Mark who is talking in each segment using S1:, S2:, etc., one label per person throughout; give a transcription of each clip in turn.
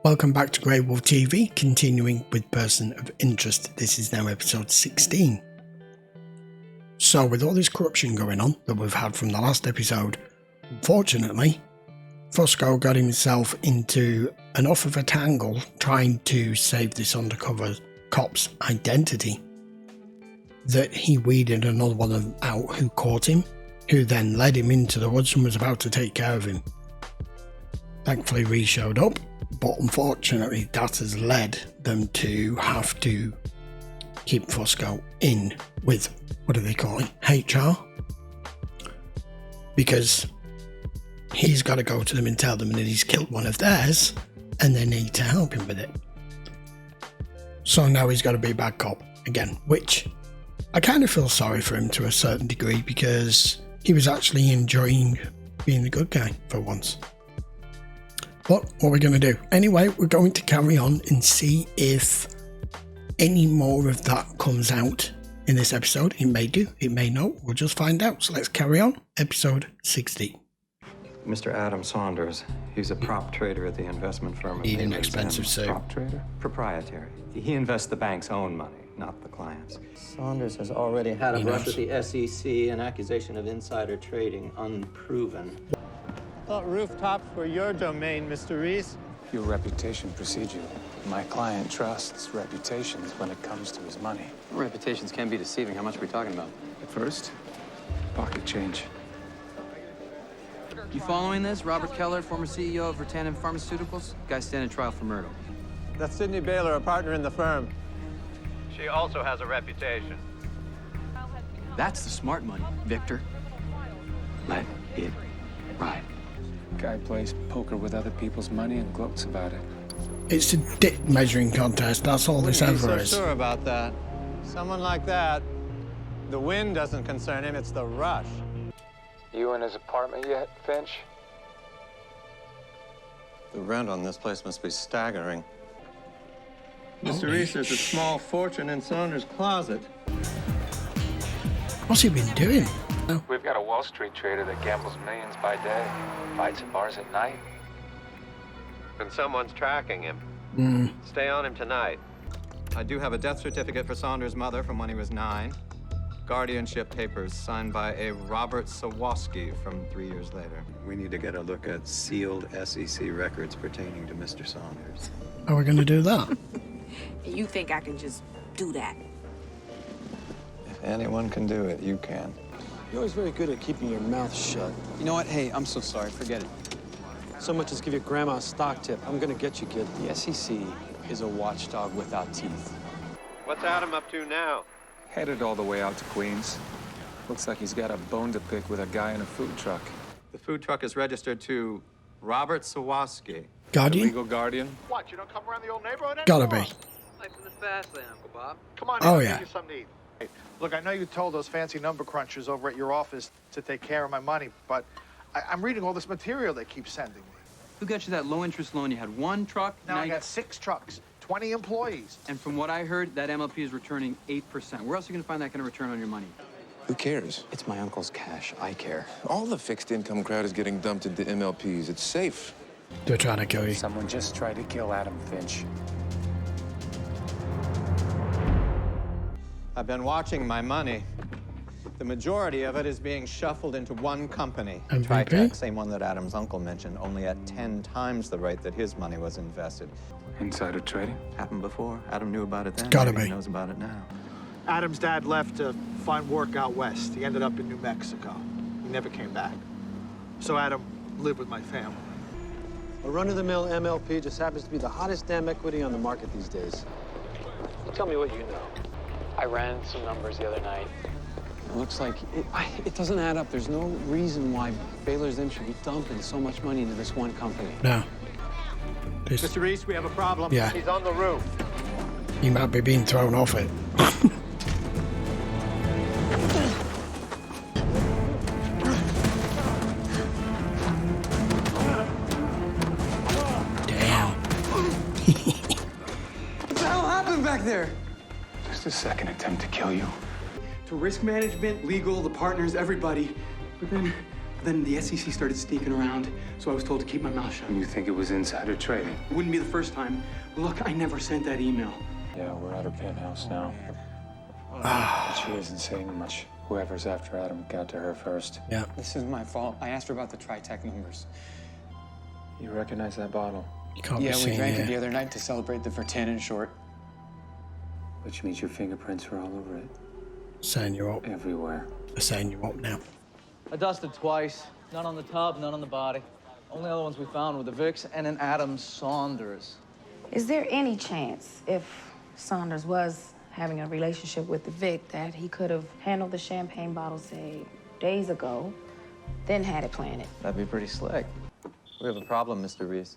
S1: Welcome back to GreyWolf TV, continuing with Person of Interest. This is now episode 16. So with all this corruption going on that we've had from the last episode, unfortunately, Fusco got himself into enough of a tangle trying to save this undercover cop's identity that he weeded another one of them out who caught him, who then led him into the woods and was about to take care of him. Thankfully Reese showed up, but unfortunately that has led them to have to keep Fusco in with, what do they call it, HR? Because he's got to go to them and tell them that he's killed one of theirs and they need to help him with it. So now he's got to be a bad cop again, which I kind of feel sorry for him to a certain degree because he was actually enjoying being the good guy for once. But what are we going to do? Anyway, we're going to carry on and see if any more of that comes out in this episode. It may do, it may not. We'll just find out. So let's carry on. Episode 60.
S2: Mr. Adam Saunders. He's a prop trader at the investment firm.
S1: Need an expensive suit.
S2: Prop trader? Proprietary. He invests the bank's own money, not the client's.
S3: Saunders has already had a brush with the SEC, an accusation of insider trading unproven.
S4: Thought rooftops were your domain, Mr. Reese.
S5: Your reputation precedes you. My client trusts reputations when it comes to his money.
S6: Reputations can be deceiving. How much are we talking about?
S5: At first, pocket change.
S6: You following this? Robert Keller, former CEO of Vertanen Pharmaceuticals. Guy standing trial for murder.
S4: That's Sidney Baylor, a partner in the firm.
S7: She also has a reputation.
S6: That's the smart money, Victor. Let it ride.
S5: Guy plays poker with other people's money and gloats about it.
S1: It's a dick measuring contest, that's all this ever is.
S4: Sure about that. Someone like that, the wind doesn't concern him, it's the rush.
S5: You in his apartment yet, Finch?
S2: The rent on this place must be staggering.
S4: Mr. Reese, there's a small fortune in Saunders' closet.
S1: What's he been doing?
S5: We've got a Wall Street trader that gambles millions by day, fights at bars at night.
S7: And someone's tracking him. Stay on him tonight.
S2: I do have a death certificate for Saunders' mother from when he was 9. Guardianship papers signed by a Robert Sawaski from 3 years later. We need to get a look at sealed SEC records pertaining to Mr. Saunders.
S1: How are we going to do that?
S8: You think I can just do that?
S2: If anyone can do it, you can.
S9: You're always very good at keeping your mouth shut.
S6: You know what? Hey, I'm so sorry. Forget it.
S9: So much as give your grandma a stock tip. I'm gonna get you, kid.
S6: The SEC is a watchdog without teeth.
S7: What's Adam up to now?
S5: Headed all the way out to Queens. Looks like he's got a bone to pick with a guy in a food truck.
S2: The food truck is registered to Robert Sawaski.
S1: Guardian?
S5: Legal guardian?
S7: What, you don't come around the old neighborhood
S1: Gotta
S7: anymore?
S1: be.
S6: Life in the fast lane, Uncle Bob.
S7: Come on
S1: Oh,
S7: in,
S1: yeah.
S7: I'll give you something to eat. Look, I know you told those fancy number crunchers over at your office to take care of my money, but I'm reading all this material they keep sending me.
S6: Who got you that low-interest loan? You had one truck.
S7: Now I
S6: you
S7: got 6 trucks, 20 employees.
S6: And from what I heard, that MLP is returning 8%. Where else are you going to find that kind of return on your money?
S10: Who cares?
S6: It's my uncle's cash. I care.
S10: All the fixed income crowd is getting dumped into MLPs. It's safe.
S1: They're trying to kill you.
S5: Someone just tried to kill Adam Finch.
S2: I've been watching my money. The majority of it is being shuffled into one company.
S1: MVP?
S2: TriTech, same one that Adam's uncle mentioned, only at 10 times the rate that his money was invested.
S5: Insider trading?
S2: Happened before. Adam knew about it then.
S1: Gotta
S2: Maybe
S1: be.
S2: He knows about it now.
S7: Adam's dad left to find work out west. He ended up in New Mexico. He never came back. So Adam lived with my family.
S9: A run-of-the-mill MLP just happens to be the hottest damn equity on the market these days. Tell me what you know.
S11: I ran some numbers the other night.
S9: It looks like it doesn't add up. There's no reason why Baylor's them should be dumping so much money into this one company.
S1: No.
S4: Mr. Reese, we have a problem.
S1: Yeah.
S7: He's on the roof.
S1: He might be being thrown off it. Damn.
S6: What the hell happened back there?
S5: Just a second attempt to kill you.
S6: To risk management, legal, the partners, everybody. But then
S9: Then the SEC started sneaking around, so I was told to keep my mouth shut.
S5: You think it was insider trading?
S9: It wouldn't be the first time. Look, I never sent that email.
S5: Yeah, we're at her penthouse now. But she isn't saying much. Whoever's after Adam got to her first.
S1: Yeah.
S9: This is my fault. I asked her about the Tritech numbers.
S5: You recognize that bottle?
S1: You can't be
S9: Yeah, we
S1: seen
S9: drank it
S1: here.
S9: the other night to celebrate the Vertanen short.
S5: Which means your fingerprints are all over it.
S1: Saying you're up.
S5: Everywhere.
S1: They're saying you're up now.
S12: I dusted twice. None on the tub, none on the body. Only other ones we found were the Vicks and an Adam Saunders.
S8: Is there any chance, if Saunders was having a relationship with the Vic, that he could have handled the champagne bottle, say, days ago, then had it planted?
S6: That'd be pretty slick. We have a problem, Mr. Reese.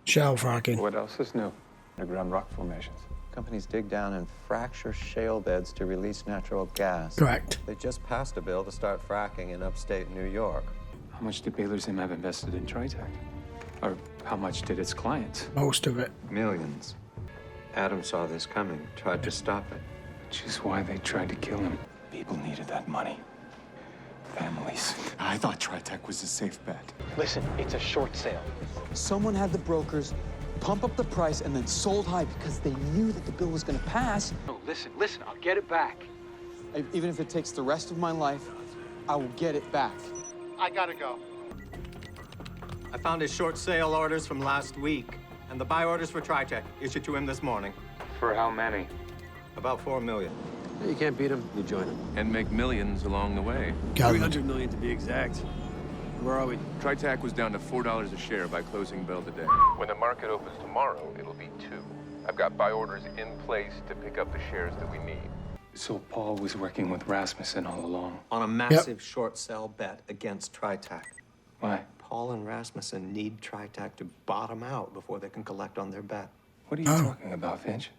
S1: Shell fracking.
S5: What else is new? Underground rock formations.
S2: Companies dig down and fracture shale beds to release natural gas.
S1: Correct.
S2: They just passed a bill to start fracking in upstate New York.
S5: How much did Baylor's M have invested in Tritech? Or how much did its clients?
S1: Most of it.
S2: Millions. Adam saw this coming, tried to stop it.
S5: Which is why they tried to kill him. People needed that money. Families.
S13: I thought Tritech was a safe bet.
S11: Listen, it's a short sale.
S9: Someone had the brokers pump up the price and then sold high because they knew that the bill was going to pass.
S11: No, listen, I'll get it back.
S9: Even if it takes the rest of my life, I will get it back.
S7: I gotta go.
S4: I found his short sale orders from last week, and the buy orders for Tritech issued to him this morning.
S5: For how many?
S2: About 4 million.
S6: You can't beat him, you join him.
S10: And make millions along the way.
S13: 300 million to be exact. Where are we?
S10: Tritech was down to $4 a share by closing bell today. When the market opens tomorrow, it'll be 2. I've got buy orders in place to pick up the shares that we need.
S5: So Paul was working with Rasmussen all along.
S2: On a massive short sell bet against Tritech.
S5: Why?
S2: Paul and Rasmussen need Tritech to bottom out before they can collect on their bet.
S5: What are you talking about, Finch?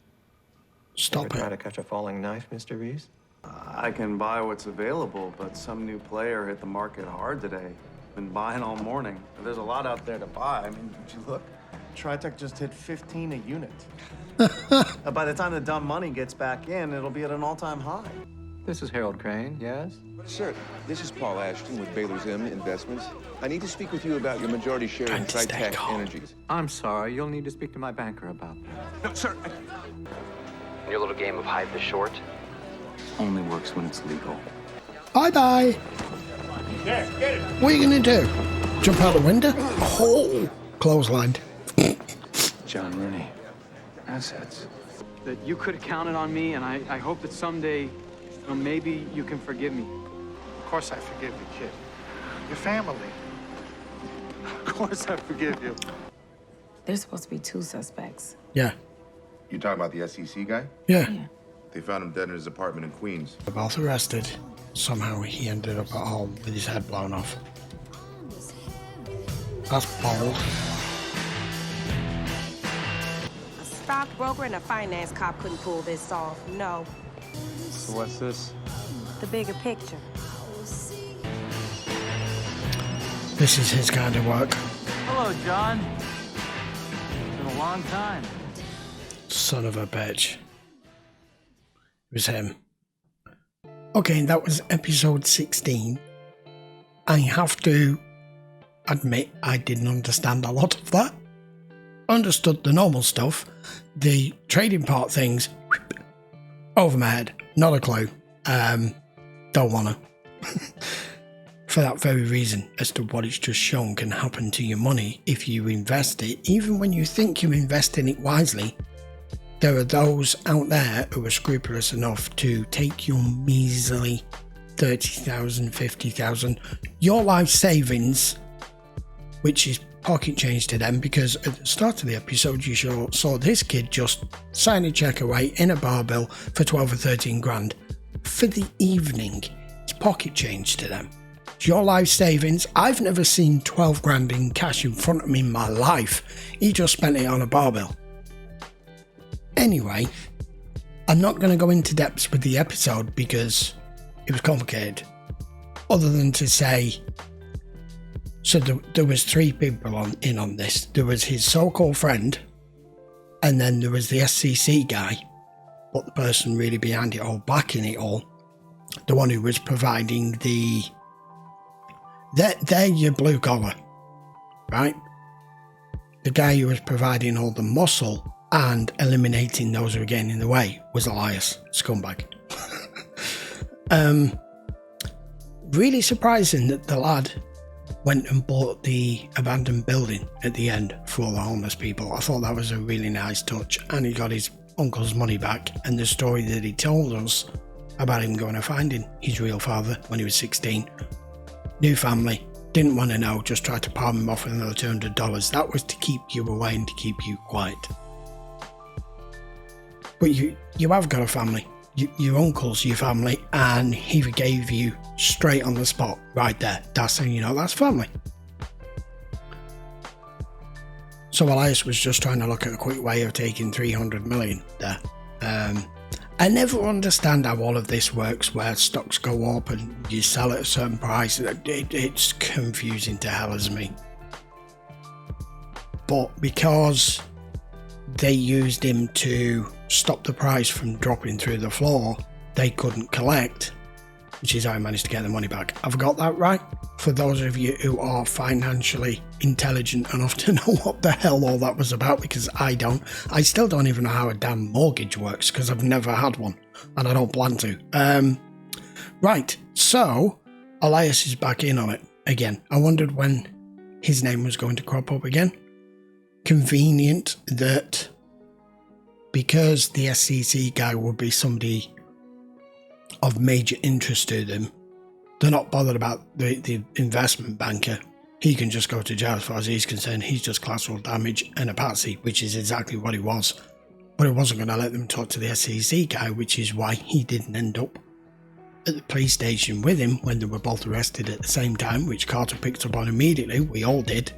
S1: Stop
S2: Ever try to catch a falling knife, Mr. Reese?
S13: I can buy what's available, but some new player hit the market hard today. Been buying all morning. There's a lot out there to buy. I mean, did you look? Tritech just hit 15 a unit. By the time the dumb money gets back in, it'll be at an all-time high.
S2: This is Harold Crane, yes?
S10: Sir, this is Paul Ashton with Baylor's M Investments. I need to speak with you about your majority share in Tritech Energies.
S2: I'm sorry, you'll need to speak to my banker about that.
S13: No, sir.
S11: Your little game of hide the short?
S5: Only works when it's legal.
S1: Bye-bye. What are you going to do? Jump out the window? Oh, clotheslined.
S5: John Rooney. Assets.
S9: That you could have counted on me, and I hope that someday, maybe you can forgive me.
S7: Of course I forgive you, kid. Your family. Of course I forgive you.
S8: There's supposed to be 2 suspects.
S1: Yeah.
S14: You talking about the SEC guy?
S1: Yeah.
S14: They found him dead in his apartment in Queens.
S1: They're both arrested. Somehow he ended up at home with his head blown off. That's bold.
S15: A stockbroker and a finance cop couldn't pull this off. No.
S5: So what's this?
S15: The bigger picture.
S1: This is his kind of work.
S12: Hello, John. It's been a long time.
S1: Son of a bitch. It was him. Okay, that was episode 16. I have to admit I didn't understand a lot of that. Understood the normal stuff. The trading part things, over my head. Not a clue. Don't wanna. For that very reason, as to what it's just shown can happen to your money if you invest it. Even when you think you're investing it wisely, there are those out there who are scrupulous enough to take your measly 30,000, 50,000, your life savings, which is pocket change to them, because at the start of the episode you saw this kid just sign a check away in a bar bill for 12 or 13 grand for the evening. It's pocket change to them. It's your life savings. I've never seen 12 grand in cash in front of me in my life. He just spent it on a bar bill. Anyway, I'm not going to go into depths with the episode because it was complicated. Other than to say, so there was 3 people in on this. There was his so-called friend, and then there was the SCC guy, but the person really behind it all, backing it all, the one who was providing the They're your blue collar, right? The guy who was providing all the muscle and eliminating those who were getting in the way was Elias, scumbag. Really surprising that the lad went and bought the abandoned building at the end for all the homeless people. I thought that was a really nice touch, and he got his uncle's money back. And the story that he told us about him going and finding his real father when he was 16, new family, didn't want to know, just tried to palm him off with another $200. That was to keep you away and to keep you quiet. But you have got a family. Your uncle's your family, and he forgave you straight on the spot right there. That's how you know that's family. So Elias was just trying to look at a quick way of taking 300 million there. I never understand how all of this works, where stocks go up and you sell at a certain price. It's confusing to hell as me. But because they used him to stop the price from dropping through the floor, they couldn't collect, which is how I managed to get the money back. I've got that right? For those of you who are financially intelligent enough to know what the hell all that was about, because I don't. I still don't even know how a damn mortgage works, because I've never had one, and I don't plan to. Right, so Elias is back in on it again. I wondered when his name was going to crop up again. Convenient that because the SEC guy would be somebody of major interest to them, they're not bothered about the investment banker. He can just go to jail as far as he's concerned. He's just collateral damage and a patsy, which is exactly what he was. But he wasn't going to let them talk to the SEC guy, which is why he didn't end up at the police station with him when they were both arrested at the same time, which Carter picked up on immediately. We all did.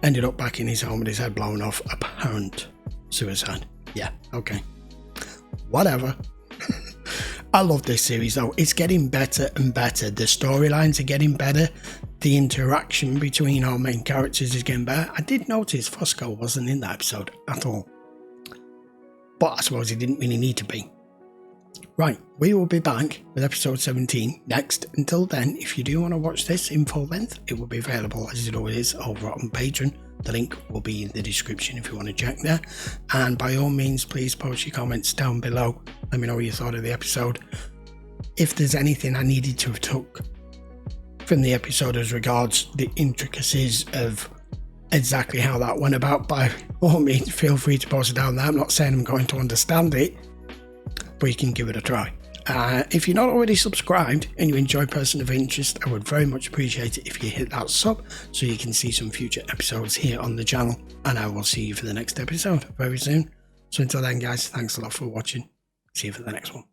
S1: Ended up back in his home with his head blown off. Apparent suicide. Yeah, okay. Whatever. I love this series though. It's getting better and better. The storylines are getting better. The interaction between our main characters is getting better. I did notice Fusco wasn't in that episode at all. But I suppose he didn't really need to be. Right, we will be back with episode 17 next. Until then, if you do want to watch this in full length, it will be available as it always is over on Patreon. The link will be in the description if you want to check there. And by all means, please post your comments down below. Let me know what you thought of the episode. If there's anything I needed to have took from the episode as regards the intricacies of exactly how that went about, by all means, feel free to post it down there. I'm not saying I'm going to understand it, but you can give it a try. If you're not already subscribed and you enjoy Person of Interest, I would very much appreciate it if you hit that sub so you can see some future episodes here on the channel, and I will see you for the next episode very soon. So until then guys, thanks a lot for watching. See you for the next one.